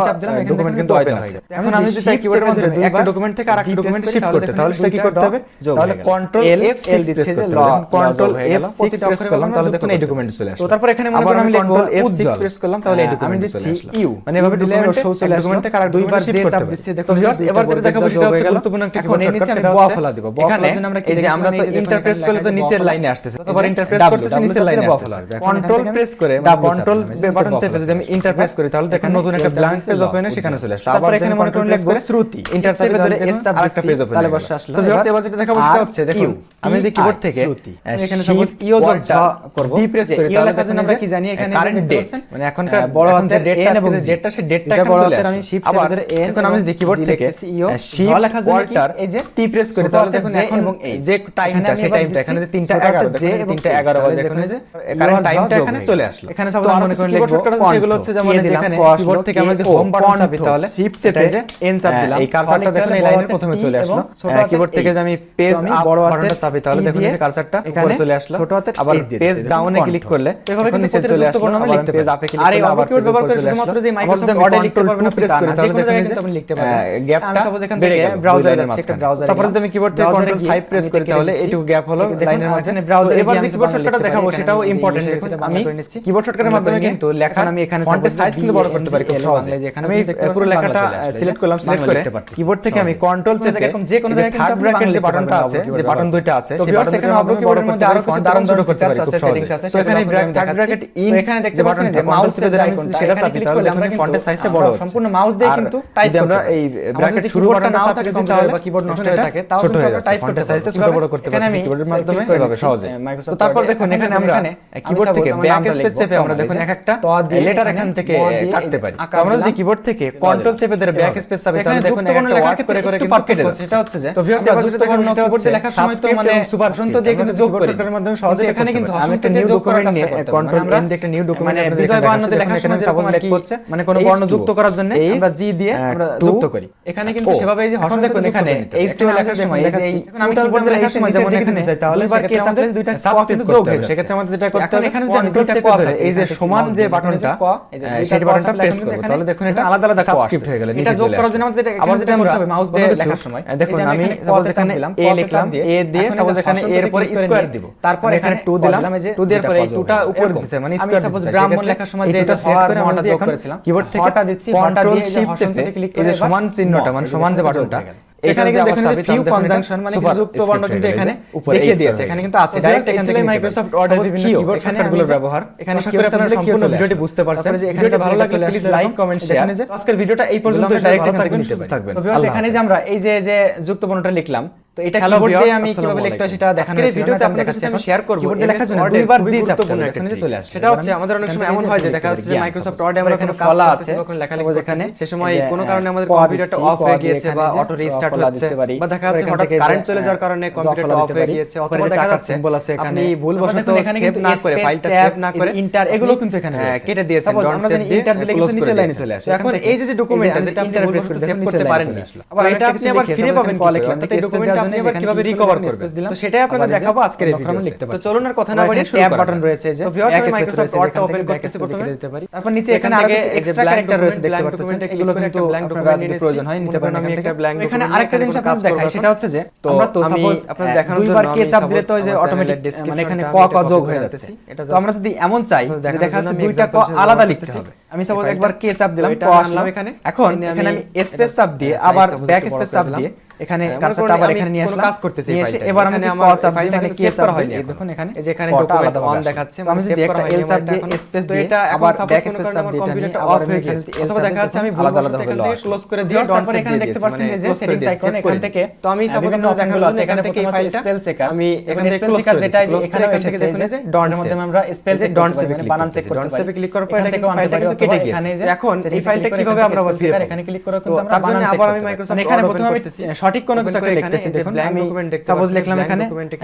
ডকুমেন্ট কিন্তু ওপেন আছে। এখন আমি যদি চাই কিবোর্ডের মধ্যে একটা ডকুমেন্ট থেকে আরেকটা ডকুমেন্ট শিফট করতে, তাহলে সেটা কি করতে হবে, তাহলে কন্ট্রোল F6 প্রেস করতে হবে। কন্ট্রোল F6 প্রেস করলাম, তাহলে দেখুন এই ডকুমেন্ট চলে আসলো। তো তারপর এখানে মনে করেন আমি কন্ট্রোল F6 প্রেস করলাম, তাহলে এই ডকুমেন্ট চলে আসলো। মানে এভাবে ডকুমেন্ট শো চলে আসলো। ডকুমেন্ট থেকে আরেকটা দুইবার শিফট যে করতে চাপ হবে। দিচ্ছি তো ভিউয়ার্স এবার যেটা দেখাবো সেটা হচ্ছে গুরুত্বপূর্ণ একটা কিবোর্ড শর্টকাট, সেটা হচ্ছে ফেলা দিব। এখানে এই যে আমরা তো ইন্টারপ্রেস করলে তো নিচের লাইনে আসতেছে, ততবার ইন্টারপ্রেস করতেছি নিচের লাইনে আসতেছে। কন্ট্রোল প্রেস করে কন্ট্রোল বাটন চেপে যদি আমি ইন্টারপ্রেস করি, তাহলে দেখেন নতুন একটা ব্ল্যাঙ্ক পেজ ওপেন হয়ে সেখানে চলে আসলো। আবার এখানে মনে করেন লিখবো শ্রুতি, ইন্টার চেপে ধরে এস চাপ আরেকটা পেজ ওপেন হয়ে গেল। তো ভিউয়ার্স এবার যেটা দেখাবো সেটা হচ্ছে দেখুন আমি যদি কিবোর্ড থেকে এখানে সাপোজ ইওজটা করব, ডি প্রেস করি, তাহলে দেখুন আমরা কি জানি এখানে কারেন্ট ডেট, মানে এখনকার বড় হাতের ডেটটা এবং যে ডেটটা সেই ডেটটা এখানে চলে আসে। আমি শিফট আবার ধরে এন, এখন আমি যদি কিবোর্ড থেকে শিফট লেখার জন্য কি ওয়ার্ডটার এই যে টি প্রেস করি, তাহলে দেখুন এখন যে টাইমটা সেই টাইমটা এখানে 3:11 দেখুন 3:11 বাজে, এখানে যে কারেন্ট টাইমটা এখানে চলে আসলো। এখানে সাপোজ মনে করেন লিখবো সেগুলো হচ্ছে যেমন এখানে কিবোর্ড থেকে আমরা যদি হোম বাটন চাপি, তাহলে শিফট চেপে যে এন চাপ দিলাম, এই কার্সারটা দেখুন এই লাইনের প্রথমে চলে আসলো। কিবোর্ড থেকে যে আমি পেজ আপ বাটনটা চাপি, তাহলে দেখুন এই কার্সারটা উপরে চলে আসলো। আবার পেজ ডাউনে ক্লিক করলে এখন নিচে চলে আসলো। আবার পেজ আপে ক্লিক করলে আবার কিবোর্ড ব্যবহার করে শুধুমাত্র যে মাইক্রোসফট ওয়ার্ডে লিখতে পারবেন না, প্রেস করে তাহলে দেখুন যে আপনি লিখতে পারবেন। গ্যাপটা সাপোজ এখান থেকে ব্রাউজারে যাচ্ছে, একটা ব্রাউজারে তারপর যদি আমি কিবোর্ড থেকে কন্ট্রোল 5 প্রেস করি, তাহলে এইটুকু গ্যাপ হলো লাইনের মাঝে। এবার যে কিবোর্ড শর্টকাটটা দেখাবো সেটাও ইম্পর্টেন্ট। দেখুন আমি কিবোর্ড শর্টকাটের মাধ্যমে কিন্তু লেখা আমি এখানে ফন্টের সাইজ কিন্তু বড় করতে পারি খুব সহজে। আমি পুরো লেখাটা সিলেক্ট করলাম, সিলেক্ট করে কিবোর্ড থেকে আমি কন্ট্রোল চেপে যে কোনো জায়গায় থার্ড ব্র্যাকেট যে বাটনটা আছে, যে বাটন দুইটা আছে, তো সেই ভিউয়ার্স বাটন এখানে অব্র কিবোর্ডের মধ্যে আরো কিছু দারুণ দারুণ ফিচারস আছে, সেটিংস আছে। তো এখানে থার্ড ব্র্যাকেট ইন এখানে দেখতে পাচ্ছেন যে মাউস চেপে যদি আমি সেটা চাপি, তাহলে আমরা ফন্টের সাইজটা বড় হচ্ছে। সম্পূর্ণ মাউস দিয়ে কিন্তু টাইপ আমরা এই ব্র্যাকেট শুরু বাটনটা নাও থাকে তাহলে বা কিবোর্ড নষ্ট হয়ে থাকে, তাও ছোট হয়ে আমরা টাইপ করতে সাইজটা ছোট বড় করতে পারি কিবোর্ডের মাধ্যমে এভাবে সহজে। তো তারপর দেখুন এখানে আমরা কিবোর্ড থেকে ব্যাক স্পেস চেপে আমরা দেখুন একটা লেটার এখান থেকে কাটতে পারি। আমরা যদি কিবোর্ড থেকে কন্ট্রোল চেপে ধরে ব্যাক স্পেস চাপি, তাহলে দেখুন একটা ওয়ার্ড করে করে কিন্তু কেটে যাচ্ছে। সেটা হচ্ছে যে তো ভিউয়ার্স এবার যেটা দেখুন সেটা হচ্ছে লেখার সময় তো মানে সুপার ফ্রন্ট দিয়ে কিন্তু যোগ করি এর মাধ্যমে সহজে এখানে কিন্তু আমি একটা নিউ ডকুমেন্ট নিয়ে কন্ট্রোল এন দিয়ে একটা নিউ ডকুমেন্ট মানে বিজয় বায়ান্নতে লেখার সময় সাপোজ লেখা হচ্ছে মানে কোন বর্ণ যুক্ত করার জন্য আমরা জি দিয়ে আমরা যুক্ত করি। এখানে কিন্তু সেভাবে এই যে হরফ দেখুন এখানে H2 লেখার সময় এই যে এখন আমি কিবোর্ডে লেখার সময় যেমন এখানে চাই, তাহলে দুইবার কে চাপলে দুইটা সাবস্ক্রিপ্ট যোগ হয়ে যাবে। সেক্ষেত্রে আমাদের যেটা করতে হবে এখানে যদি আমি দুইটা ক আছে এই যে সমান যে বাটনটা সেই বাটনটা প্রেস করব, তাহলে দেখুন এটা আলাদা আলাদা সাবস্ক্রিপ্ট হয়ে গেল। এটা যোগ করার জন্য আমাদের যেটা আবার যেটা করতে হবে মাউস দিয়ে লেখার সময় দেখুন আমি সাপোজ এখানে এ লিখলাম, এ দিয়ে সাপোজ এখানে এর পরে স্কয়ার দিব, তারপর এখানে 2 দিলাম, 2 দেওয়ার পরে এই 2টা উপরে দিছে মানে স্কয়ার। সাপোজ ব্রাহ্মণ লেখার সময় যেটা সেট করে আমরা যোগ করেছিলাম কিবোর্ড থেকে হটা দিচ্ছি, কন্ট্রোল হটা দিয়ে শিফট চেপে এই যে সমান চিহ্নটা মানে সমান যে বাটনটা এখানে কিন্তু দেখেন যে ফিউ কনজাংশন মানে যুক্ত বর্ণ কিন্তু এখানে দেখিয়ে দিয়েছে, এখানে কিন্তু আছে ডাইরেক্ট এখান থেকে মাইক্রোসফট ওয়ার্ডের বিভিন্ন কিবোর্ড শর্টকাটগুলো ব্যবহার। এখানে আশা করি আপনারা সম্পূর্ণ ভিডিওটি বুঝতে পারছেন। ভিডিওটা ভালো লাগলে প্লিজ লাইক কমেন্ট শেয়ার। আজকের ভিডিওটা এই পর্যন্ত, ডাইরেক্ট এখান থেকে নিতে থাকবেন। তো ভিউয়ার্স এখানে যে আমরা এই যে যুক্ত বর্ণটা লিখলাম, তো এটা কিবোর্ড দিয়ে আমি কিভাবে লিখতে হয় সেটা দেখানো হয়েছে। ভিডিওতে আপনাদের কাছে আমি শেয়ার করব। কিবোর্ডে লেখার জন্য দুইবার জি চাপতে হবে, এখানে চলে আসে। সেটা হচ্ছে আমাদের অনেক সময় এমন হয় যে দেখা যাচ্ছে যে মাইক্রোসফট ওয়ার্ডে আমরা কোনো কাজ করতেছি, যখন লেখালেখি এখানে সেই সময় কোনো কারণে আমাদের কম্পিউটারটা অফ হয়ে গিয়েছে বা অটো রিস্টার্ট হচ্ছে, বা দেখা যাচ্ছে হঠাৎ কারেন্ট চলে যাওয়ার কারণে কম্পিউটারটা অফ হয়ে গিয়েছে, অথবা দেখা যাচ্ছে সিম্বল আছে এখানে আপনি ভুলবশত সেভ না করে ফাইলটা সেভ না করে ইন্টার এগুলো কিন্তু এখানে কেটে দিয়েছেন, আমরা জানি ইন্টার দিলে কিন্তু নিচে লাইনে চলে আসে। এখন এই যে ডকুমেন্টটা যেটা আপনি ভুলবশত সেভ করতে পারেননি, আবার এটা আপনি আবার ফিরে পাবেন কি লিখলাম, তো এই ডকুমেন্টটা আপনি আবার কিভাবে রিকভার করবেন, তো সেটাই আপনাদের দেখাবো আজকের এই ভিডিওতে। তো চলুন আর কথা না বাড়িয়ে শুরু করা যাক। বাটন রয়েছে যে তো ভিউয়ার্স আমি মাইক্রোসফট ওয়ার্ডটা ওপেন করতেছি প্রথমে, তারপর নিচে এখানে আগে এক্সট্রা ক্যারেক্টার রয়েছে দেখতে পাচ্ছেন, এগুলো কিন্তু ব্ল্যাঙ্ক ডকুমেন্ট যদি প্রয়োজন হয় নিতে পারেন। আমি একটা ব্ল্যাঙ্ক এখানে আরেকটা জিনিস আপনাদের দেখাই, সেটা হচ্ছে যে আমরা তো সাপোজ আপনাদের দেখানোর জন্য দুইবার কে চাপ দিলে তো যে অটোমেটিক মানে এখানে ক যোগ হয়ে যাচ্ছে। তো আমরা যদি এমন চাই যে দেখা যাচ্ছে দুইটা ক আলাদা লিখতে হবে, আমি সাপোজ একবার কে চাপ দিলাম, ক আসলাম এখানে, এখন এখানে আমি স্পেস চাপ দিয়ে আবার ব্যাক স্পেস চাপ দিয়ে এখানে কার্সরটা আবার এখানে নিয়ে আসলাম, কাজ করতেছি ফাইলটা। এবার আমি ক চাপ ফাইলটা এখানে কে চাপ হয়নি, দেখুন এখানে এই যে এখানে ডকুমেন্ট অন দেখাচ্ছে, আমি যদি একটা এল চাপ দিয়ে স্পেস দিয়ে এটা আবার ব্যাক স্পেস চাপ দিয়ে কম্পিউটারটা অফ হয়ে গেছে, অথবা দেখা যাচ্ছে আমি আলাদা আলাদা এখান থেকে ক্লোজ করে দিয়ে তারপর এখানে দেখতে পাচ্ছেন যে সেটিংস আইকন এখান থেকে, তো আমি সাপোজ আপনাদের দেখানো আছে এখান থেকে এই ফাইলটা স্পেল চেকার, আমি এখানে স্পেল চেকার যেটা আছে এখানে এসে দেখুন যে ডট এর মধ্যে আমরা স্পেল চেক ডট সেভ বানান চেক করতে পারি। ডট সেভে ক্লিক করার পর এটা কিন্তু ফাইলটা কিন্তু কেটে গিয়েছে। এখন এই ফাইলটা কিভাবে আমরা আবার ফিরে পাবো? এখানে ক্লিক করে কিন্তু আমরা তার জন্য বানান আবার চেক আমি করতে পারি। মাইক্রোসফট এখানে ওয়ার্ড প্রথমে আমি সঠিক কোনো কিছু একটা লিখতেছি, দেখুন আমি সাপোজ লিখলাম এখানে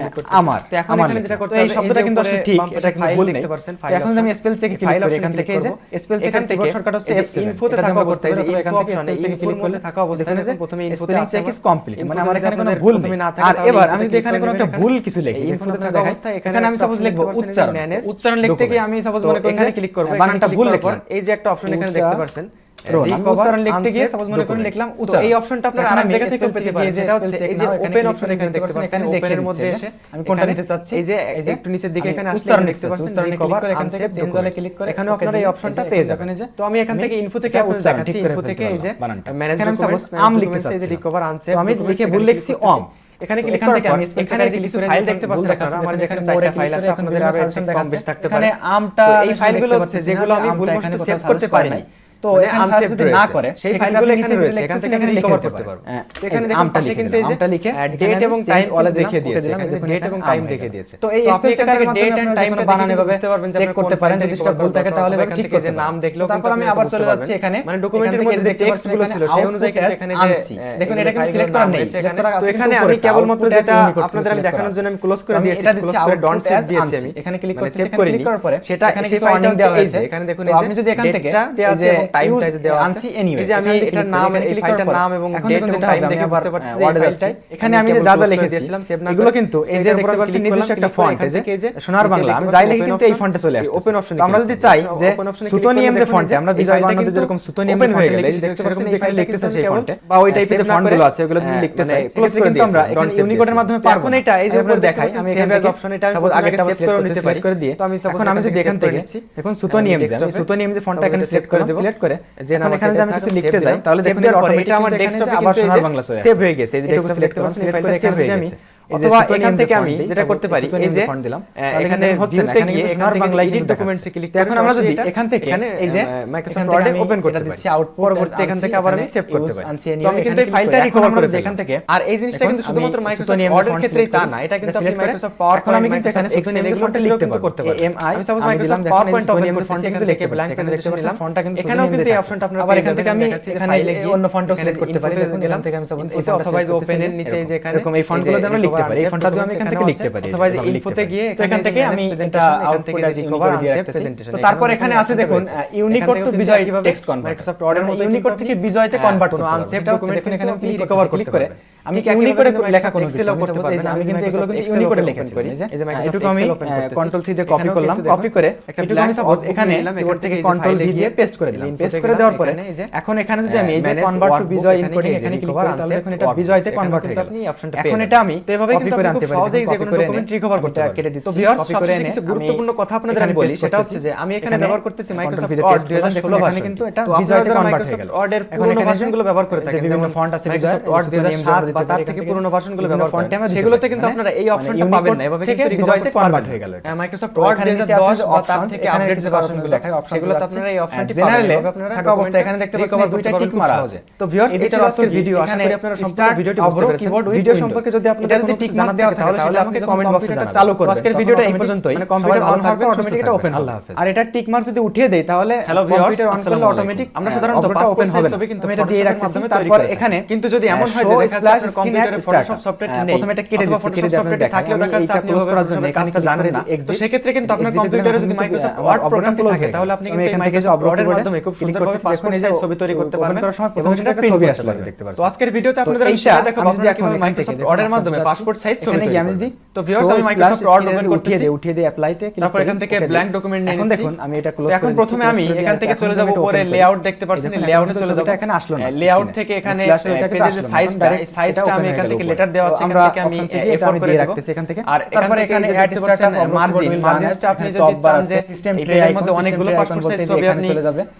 আমার, তো এখন এখানে যেটা করতে এই হবে, শব্দটা কিন্তু আসলে ঠিক, এটা কিন্তু ভুল নেই। দেখতে পারছেন তো এখন আমি স্পেল চেকে ক্লিক করি, এখান থেকে এই যে স্পেল চেক থেকে শর্টকাট হচ্ছে F7, ইনফোতে এটা থাকা আমরা অবস্থায় করতে যে পারি, ইনফো এখান থেকে অপশনে স্পেল চেকে ক্লিক করলে থাকা অবস্থায় দেখুন যে প্রথমে ইনফোতে স্পেলিং চেক ইজ কমপ্লিট, মানে আমার এখানে কোনো ভুল নেই। আর এবার আমি যদি এখানে কোনো একটা ভুল কিছু লিখি, ইনফোতে থাকা অবস্থায় এখানে আমি সাপোজ লিখবো উচ্চারণ, উচ্চারণ লিখতে গিয়ে আমি সাপোজ মনে করি এখানে ক্লিক করব, বানানটা ভুল লিখলাম, এই যে একটা অপশন এখানে দেখতে পাচ্ছেন উচ্চারণ লিখতে গিয়ে সাপোজ মনে করি লিখলাম উচ্চারণ, এই অপশনটা আপনারা আরেক জায়গা থেকে পেতে পারেন, যেটা হচ্ছে এই যে ওপেন অপশন এখানে দেখতে পাচ্ছেন, এখানে ওপেনের মধ্যে এসে আমি কোনটা নিতে চাচ্ছি, এই যে একটু নিচের দিকে এখানে আসলে উচ্চারণ দেখতে পাচ্ছেন উচ্চারণ ক্লিক করে এখান থেকে চেঞ্জ হলে ক্লিক করে এখানে আপনারা এই অপশনটা পেয়ে যাবেন। তো আমি এখান থেকে ইনফো থেকে উচ্চারণ দেখাচ্ছি, ঠিক করে ইনফো থেকে এই যে ম্যানেজ এখানে আমি সাপোজ আম লিখতে চাচ্ছি, এই যে রিকভার আনসেভ, তো আমি লিখে ভুল লিখছি অম, এখানে ক্লিক এখান থেকে করার আমি পর স্পেল এখানে চেকে কিছু ক্লিক ফাইল করে দেখতে পাচ্ছেন আপনারা, আমার যেখানে মোরে 4টা ফাইল আছে, আপনাদের আরো সাজেশন কম বেশি থাকতে পারে। এখানে আমটা এই ফাইলগুলো হচ্ছে যেগুলো আমি ভুলবশত সেভ করতে পারি নাই, তো আনসেভ যদি না করে সেই ফাইলগুলো এখানে রয়েছে, এখান থেকে আমি রিকভার করতে পারবো। তো এখানে দেখুন পাশে কিন্তু এই যে ডেট এবং টাইম ওয়ালা দেখিয়ে দিয়েছে, এখানে দেখুন ডেট এবং টাইম দেখিয়ে দিয়েছে। তো এই আপনি স্পেল এখান থেকে চেকারের ডেট মাধ্যমে এন্ড টাইমটা বানান এভাবে বুঝতে পারবেন যে চেক করতে পারেন, যদি সেটা ভুল থাকে তাহলে এখান থেকে যে নাম দেখলেও তারপর আমি আবার চলে যাচ্ছি এখানে, মানে ডকুমেন্টের মধ্যে যে টেক্সট গুলো ছিল সেই অনুযায়ী কিন্তু এখানে যে দেখুন এটা কিন্তু সিলেক্ট করা নেই, তো এখানে আমি কেবলমাত্র যেটা আপনাদের আমি দেখানোর জন্য আমি ক্লোজ করে দিয়েছি, ক্লোজ করে ডন্ট সেভ দিয়েছি আমি, এখানে ক্লিক করতে সেভ করে করার পরে সেটা এখানে কিছু ফাইলটা ওয়ার্নিং দেওয়া এই যে হয়েছে। এখানে দেখুন আপনি যদি এখান থেকে দেওয়া আছে এবং টাইমটা যে দেওয়া আছে, আনসি এনিওয়ে, এই যে আমি এটার নাম, এই ফাইলটার নাম এবং ডেট এবং টাইম দেখে বুঝতে পারছি যে ওয়ার্ডে ফাইলটাই এখানে আমি যে যা যা লিখেছিলাম এগুলো কিন্তু এই যে দেখতে পাচ্ছেন নির্দিষ্ট একটা ফন্ট, এই যে সোনার বাংলা, আমি যাই লিখি কিন্তু এই ফন্টে চলে আসে ওপেন অপশন। আমরা যদি চাই যে সুতোনিয়াম যে ফন্টে, আমরা বিজয় বার্নাতে যেরকম সুতোনিয়াম ওপেন হয়ে গেলে লিখি, দেখতে পাচ্ছেন এখানে লিখতেছে সেই ফন্টে বা ওই টাইপের যে ফন্টগুলো আছে ওগুলো যদি লিখতে চাই ক্লোজ করে দিই আমরা, এখানে ইউনিকোডের মাধ্যমে পারবো। এখন এটা এই যে উপরে দেখাই আমি সেভ এখান অ্যাজ থেকে অপশন, এটা সাপোজ আগে একটা সেভ করে নিতে পারি, করে দিয়ে, তো আমি এখন আমি যদি এখান থেকে দেখুন সুতোনিয়াম, আমি সুতোনিয়াম যে ফন্টটা এখানে সিলেক্ট করে দেব, সিলেক্ট করে যে এখানে যদি আমি কিছু লিখতে যাই তাহলে দেখুন এটা আমার ডেস্কটপে আবার কিন্তু সোনার বাংলা চলে সেভ হয়ে গেছে, এই যে ডেস্কটপ সিলেক্ট করলাম, সিলেক্ট করে সেভ হয়ে আমি গেছে। অথবা এখান থেকে আমি যেটা করতে পারি, এই যে ফন্ট দিলাম, এখানে হচ্ছে না, ভিউতে এখানে গিয়ে সোনার এখান বাংলা থেকে এডিট এডিট ডকুমেন্টসে ক্লিক করে এখন আমরা যদি এখান থেকে এই যে মাইক্রোসফট ওয়ার্ডে ওপেন করতে পারি, পরবর্তীতে এখান থেকে আবার আমি সেভ করতে পারি। তো আমি কিন্তু এই ফাইলটা রিকভার করে এখান থেকে, আর এই জিনিসটা কিন্তু শুধুমাত্র মাইক্রোসফট ওয়ার্ডের ক্ষেত্রেই তা না, এটা কিন্তু আপনি মাইক্রোসফট পাওয়ার পয়েন্ট, আমি কিন্তু এখানে এক্সেল এই ফন্টটা লিখতে করতে পারি। আমি suppose Microsoft power point open করতেছি, এখান থেকে ব্ল্যাঙ্ক প্রেজেন্টেশন নিলাম, ফন্টটা কিন্তু এখানেও কিন্তু এই অপশনটা আপনারা আবার পেয়ে এখান যাবেন। থেকে আমি এখানে অন্য ফন্টও সিলেক্ট করতে পারি, দেখুন এখান থেকে আমি সাপোজ এটা অথবা এই ওপেনের নিচে এই যে এখানে এরকম এই ফন্টগুলো আমরা লিখতে পারি, এই ফন্টটা আমি এখান থেকে লিখতে পারি, অথবা যে ইনফোতে গিয়ে এখান থেকে আমি এটা আউটপুট অ্যাজ ইউনিকোড দিয়ে রাখতেছি। তো তারপর এখানে আছে দেখুন unicode to Bijoy text convert, Microsoft ওয়ার্ডের মতো ইউনিকোড থেকে বিজয়তে কনভার্ট করতে আনসেভ হবে, ডকুমেন্ট দেখুন এখানে এখানে আপনি রিকভার ক্লিক করে আমি ইউনিকোডে লেখা কোনো এক্সেলও করতে পারবেন, আমি কিন্তু এগুলো কিন্তু ইউনিকোডে লিখেছি করি, এই যে এটুকু আমি কন্ট্রোল সি দিয়ে কপি করলাম, কপি করে এটুকু আমি সাপোজ এখানে কিবোর্ড থেকে কন্ট্রোল ভি দিয়ে পেস্ট করে দিলাম, পেস্ট করে দেওয়ার পরে এখন এখানে যদি আমি এই যে কনভার্ট টু বিজয় ইনকোডিং এখানে ক্লিক করি তাহলে দেখুন এটা বিজয়তে কনভার্ট হয়ে গেল, আপনি অপশনটা এখন এটা আমি তো এভাবে কিন্তু করে আপনি আনতে খুব পারি, সহজেই যে কোনো ডকুমেন্ট রিকভার করতে পারবেন, কেটে দিচ্ছি। তো ভিউয়ার্স কপি করে সবচেয়ে এনে কিছু গুরুত্বপূর্ণ কথা আপনাদের আমি বলি, সেটা হচ্ছে যে আমি এখানে ব্যবহার করতেছি মাইক্রোসফট ওয়ার্ড 2016 ভার্সন, কিন্তু এটা তো বিজয়তে আপনারা কনভার্ট হয়ে গেল। ওয়ার্ডের এখন পুরনো এখানে ভার্সনগুলো ব্যবহার করে থাকেন, বিভিন্ন যেমন ফন্ট আছে মাইক্রোসফট ওয়ার্ড 2007 বা তার থেকে পুরনো ভার্সনগুলো ব্যবহার ফন্টে করেন, আমরা সেগুলোতে কিন্তু আপনারা এই অপশনটা পাবেন না, এভাবে কিন্তু বিজয়তে কনভার্ট হয়ে গেল। মাইক্রোসফট ওয়ার্ড 2010 বা তার থেকে আপডেট যে ভার্সনগুলো সেগুলোতে আপনারা এই অপশনটি পাবেন, জেনারেলে আপনারা থাকা অবস্থায় এখানে দেখতে পাচ্ছেন দুইটা টিক মারা আছে। তো ভিউয়ার্স এটা এটা আজকের ভিডিও, আশা করি আপনারা সম্পূর্ণ ভিডিওটি বুঝতে পেরেছেন। ভিডিও সম্পর্কে যদি আপনাদের কোনো কিছু জানাতে থাকে তাহলে আমাকে কমেন্ট বক্সে জানাবেন। চালু করবেন। আজকের ভিডিওটা এই পর্যন্তই, মানে কম্পিউটার অন থাকবে অটোমেটিক অটোমেটিক এটা ওপেন আল্লাহ হাফেজ। আর এটা টিক মার্ক যদি উঠিয়ে দেই তাহলে হ্যালো ভিউয়ার্স, কম্পিউটার অন করলে আসসালামু আলাইকুম। অটোমেটিক আমরা সাধারণত ওপেন পাসপোর্ট হবে সাইজ ছবি কিন্তু আমি এটা দিয়ে ফটোশপের রাখতেছি, মাধ্যমে তৈরি তারপর করে এখানে কিন্তু যদি এমন হয় যে দেখা যাচ্ছে আপনার কম্পিউটারে ফটোশপ সফটওয়্যারটি নেই, প্রথমে এটা কেটে অথবা দিচ্ছি, ফটোশপ সফটওয়্যারটি থাকলেও দেখা যাচ্ছে আপনি ক্লোজ করার জন্য ফটোশপের কাজটা জানেন না, তো সেক্ষেত্রে কিন্তু আপনার কম্পিউটারে যদি মাইক্রোসফট ওয়ার্ড প্রোগ্রামটি থাকে তাহলে আপনি কিন্তু এই মাইক্রোসফট ওয়ার্ডের মাধ্যমে খুব সুন্দরভাবে পাসপোর্ট সাইজ ছবি তৈরি করতে পারবেন এবং সেটা প্রিন্ট করতে পারবেন। দেখতে পাচ্ছেন। তো আজকের ভিডিওতে আপনাদের আমি সেটা দেখাবো আপনারা কিভাবে মাইক্রোসফট ওয়ার্ডের মাধ্যমে পাসপোর্ট সাইজ ছবি তৈরি করবেন। তো ভিউয়ার্স আমি মাইক্রোসফট ওয়ার্ড ওপেন করতেছি, উঠিয়ে দিই অ্যাপ্লাইতে, তারপর এখান থেকে ব্ল্যাঙ্ক ডকুমেন্ট নিয়ে এখন নিচ্ছি। দেখুন আমি এটা ক্লোজ এখন প্রথমে আমি এখান থেকে চলে যাব উপরে লেআউট দেখতে পাচ্ছেন, এই লেআউটে চলে যাব, এখানে আসলো না, লেআউট থেকে এখানে পেজের যে সাইজটা, এই সাইজটা আমি এখান থেকে লেটার দেওয়া আছে, এখান থেকে আমি A4 করে রাখতেছি এখান থেকে। আর তারপরে এখানে অ্যাড স্টার্ট মার্জিনটা আপনি যদি চান যে সিস্টেম ট্রের মধ্যে অনেকগুলো পাসপোর্ট সাইজ ছবি আপনি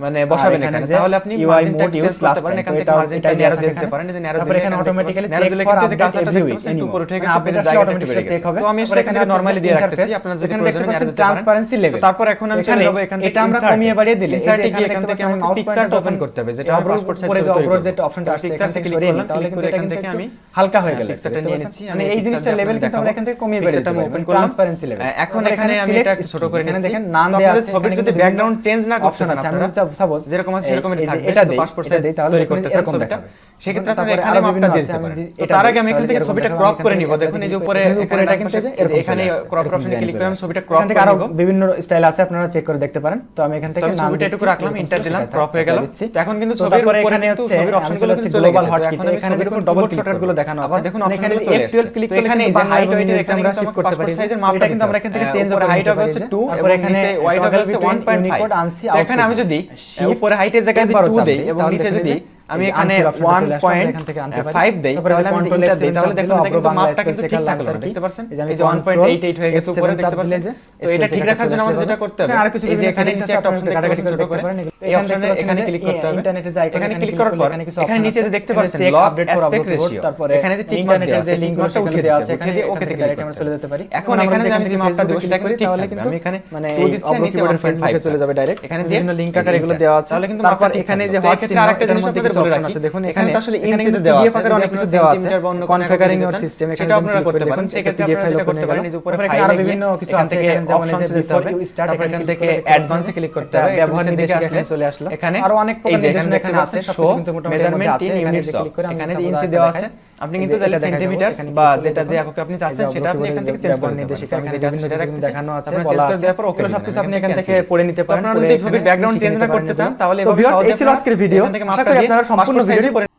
মানে বসাবেন এখানে, তাহলে আপনি মার্জিনটা ইউজ করতে পারেন, এখান থেকে মার্জিনটা ন্যারো দিতে পারেন, যে ন্যারো দিলে এখানে automatically check for update every week, একটু উপরে উঠে গেছে, পেজের জায়গাটা একটু বেড়ে গেছে। হবে। তো আমি আসলে এখানে নরমালি দিয়ে রাখতেছি, আপনারা যদি প্রয়োজন হয় দিতে পারেন। Transparency level. তো তারপর এখন আমি চলে যাব এখান থেকে এটা আমরা কমিয়ে বাড়িয়ে দিলে ইনসার্টে গিয়ে এখান থেকে আমাকে পিকচার ওপেন করতে হবে, যেটা আমার পাসপোর্ট সাইজ তৈরি করব। যেটা অপশনটা আসছে পিকচার এখান থেকে ক্লিক সরিয়ে করলাম, তাহলে কিন্তু এখান থেকে আমি হালকা হয়ে গেল। পিকচারটা নিয়ে নিচ্ছি, মানে এই জিনিসটা লেভেল কিন্তু আমরা এখান থেকে কমিয়ে বাড়িয়ে দিতে পারি, ট্রান্সপারেন্সি লেভেল। এখন এখানে আমি এটা ছোট করে নিচ্ছি। দেখেন নাম দেয়া আছে, ছবির যদি ব্যাকগ্রাউন্ড চেঞ্জ না করতে চান আছে, আপনারা সাপোজ যেরকম আছে সেরকম থাকবে, এটা দেই, পাসপোর্ট সাইজ তৈরি করতে চান ছবিটা, সেক্ষেত্রে আপনারা তারপরে এখানে আরো মাপটা বিভিন্ন দিতে আছে, পারেন। এটা তার আগে আমি এখান তাহলে থেকে এরকম ছবিটা দেখাবো, ক্রপ এখান করে থেকে নিব। দেখুন এই যে উপরে উপরে এটা কিন্তু এখানে ক্রপ অপশনে ক্লিক করে আমি ছবিটা ক্রপ এখান থেকে করে আরো নিব। বিভিন্ন স্টাইল আছে, আপনারা চেক করে দেখতে পারেন। তো আমি এখান থেকে আমি নাম ছবিটা একটু দিচ্ছি, রাখলাম, ইন্টার দিলাম, ক্রপ হয়ে গেল। তো এখন কিন্তু তো ছবির তারপরে উপরে এখানে কিন্তু হচ্ছে ছবির আমি অপশনগুলো চলে কিন্তু যাচ্ছি চলে গ্লোবাল গেছে। হট তো কিতে, এখন আমি এখানে ছবির দেখুন উপর ডবল ডবল শর্টকাট গুলো দেখানো আছে। আবার দেখুন এখানে অপশনগুলো যে চলে F12 আসছে। ক্লিক তো করলে এখানে এই কিন্তু যে বাংলা হাইট এবং ওয়েটের ইংরেজিতে এখানে আমরা কিন্তু শিফট করতে পারি। পাসপোর্ট সাইজের মাপটা এটা কিন্তু আমরা এখান থেকে চেঞ্জ উপরে হাইট হবে হচ্ছে 2 এবং নিচে ওয়াইড হবে হচ্ছে 1.5। তো এখানে আমি যদি উপরে হাইটের জায়গায় 2 দেই এবং নিচে যদি আমি এখানে 1.5 দেই, তাহলে আমি ইন্টার দেই, তাহলে দেখুন এটা কিন্তু মাপটা কিন্তু ঠিক থাকলো না, দেখতে পাচ্ছেন এই যে 1.88 হয়ে গেছে উপরে, দেখতে পাচ্ছেন। তো এটা ঠিক রাখার জন্য আমাদের যেটা করতে হবে, এই যে এখানে নিচে একটা অপশন দেখতে পাচ্ছেন ছোট করে, এই অপশনে এখানে ক্লিক করতে হবে। এখানে ক্লিক করার পর এখানে নিচে যে দেখতে পাচ্ছেন লগ অ্যাসপেক্ট রেশিও, তারপরে এখানে যে টিক মার্ক দেওয়া আছে, লিংক টিক মার্কটা উঠিয়ে দেওয়া আছে, এখানে দিয়ে ওকে তে ক্লিক আমরা চলে যেতে পারি। এখন এখানে যে আমি যে মাপটা দেব সেটা কিন্তু ঠিক থাকবে। আমি এখানে মানে 2 দিচ্ছি, নিচে 1.5 চলে যাবে ডাইরেক্ট। এখানে দিয়ে বিভিন্ন লিংক আকারে এগুলো দেওয়া আছে। তাহলে কিন্তু তারপর মাপটা এখানে ঠিক যে থাকবে। হট তো চিহ্ন আরেকটা জিনিস এটার মধ্যে আপনাদের বলে রাখি, দেখুন এখানে তো আসলে এখানে ইঞ্চিতে কিন্তু দেওয়া PDF আছে, আকারে অনেক কিছু দেওয়া আছে, কনফিগারিং ইওর সিস্টেম, সেটা আপনারা করতে পারেন। সেক্ষেত্রে আপনারা যেটা করতে পারেন, এই যে উপরে ফাইলে আরো গিয়ে বিভিন্ন কিছু এখান আছে, থেকে এখানে যেমন এই অপশনস যে দিতে হবে, তারপর এখান থেকে অ্যাডভান্সে ক্লিক করতে হবে, ব্যবহার নির্দেশিকা নির্দেশিকা আসলে চলে আসলো। এখানে আরো অনেক এই যে এখানে এখানে আছে, শো সবকিছু কিন্তু মোটামুটি মেজারমেন্ট আছে। ইন এখানে ইউনিটস ক্লিক করে এখানে আমি ইঞ্চি দেওয়া আছে। আপনি কিন্তু চাইলে সেন্টিমিটারস বা যেটা যে এককে আপনি চাচ্ছেন সেটা আপনি এখান থেকে চেঞ্জ করে নিতে নির্দেশিকা পারেন। আমি এখানে যেটা সেটা বিভিন্ন দেখানো আছে, আপনারা বলা চেঞ্জ করে আছে। দেওয়ার পর ওকে এগুলো সবকিছু আপনি এখান থেকে পড়ে নিতে পারেন। আপনারা যদি ছবির ব্যাকগ্রাউন্ড চেঞ্জ না করতে চান তাহলে তো এভাবে ভিউয়ার্স, সহজে এই ছিল আজকের ভিডিও। এখান থেকে আশা মাপটা করি দিয়ে আপনারা সম্পূর্ণ পাসপোর্ট সাইজে ভিডিও